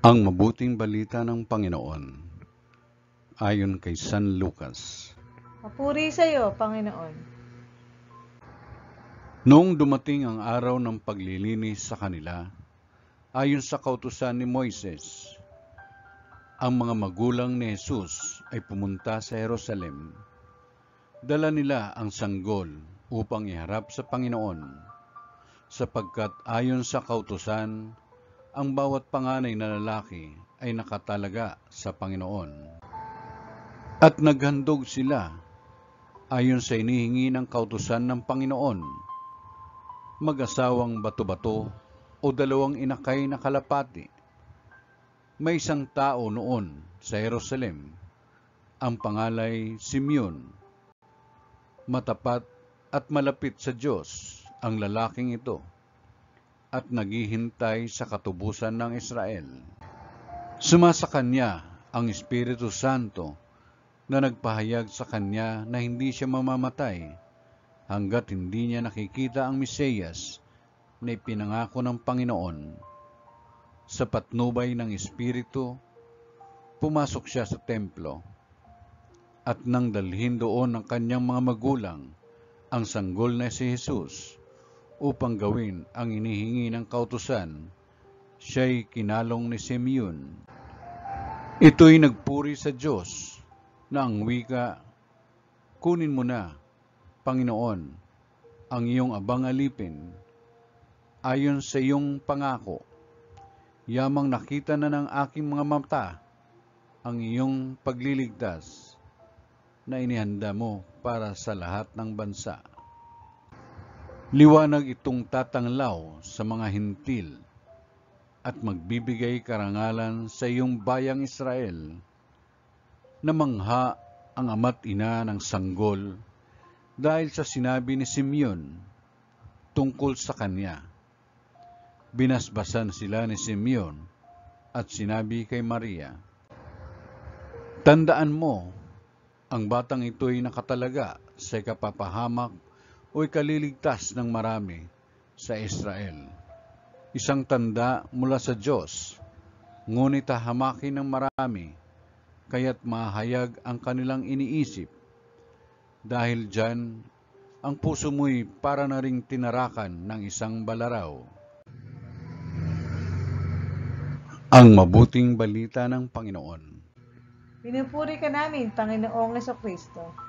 Ang mabuting balita ng Panginoon ayon kay San Lucas. Papuri sa iyo, Panginoon. Noong dumating ang araw ng paglilinis sa kanila, ayon sa kautusan ni Moises, ang mga magulang ni Jesus ay pumunta sa Jerusalem. Dala nila ang sanggol upang iharap sa Panginoon, sapagkat ayon sa kautusan, ang bawat panganay na lalaki ay nakatalaga sa Panginoon. At naghandog sila ayon sa inihingi ng kautusan ng Panginoon, mag-asawang bato-bato o dalawang inakay na kalapati. May isang tao noon sa Jerusalem, ang pangalay Simeon. Matapat at malapit sa Diyos ang lalaking ito, at naghihintay sa katubusan ng Israel. Sumasa kanya ang Espiritu Santo na nagpahayag sa kanya na hindi siya mamamatay hanggat hindi niya nakikita ang Mesiyas na ipinangako ng Panginoon. Sa patnubay ng Espiritu, pumasok siya sa templo, at nang dalhin doon ng kanyang mga magulang ang sanggol na si Jesus upang gawin ang inihingi ng kautusan, siya'y kinalong ni Simeon. Ito'y nagpuri sa Diyos na ang wika, "Kunin mo na, Panginoon, ang iyong abang alipin, ayon sa iyong pangako. Yamang nakita na ng aking mga mata ang iyong pagliligtas na inihanda mo para sa lahat ng bansa. Liwanag itong tatanglaw sa mga hintil at magbibigay karangalan sa iyong bayang Israel." Namangha ang ama't ina ng sanggol dahil sa sinabi ni Simeon tungkol sa kanya. Binasbasan sila ni Simeon at sinabi kay Maria, "Tandaan mo, ang batang ito'y nakatalaga sa ikapapahamak o ikaliligtas ng marami sa Israel. Isang tanda mula sa Diyos, ngunit hahamakin ng marami, kaya't mahayag ang kanilang iniisip. Dahil dyan, ang puso mo'y para na ring tinarakan ng isang balaraw." Ang mabuting balita ng Panginoon. Pinupuri ka namin, Panginoong Jesucristo.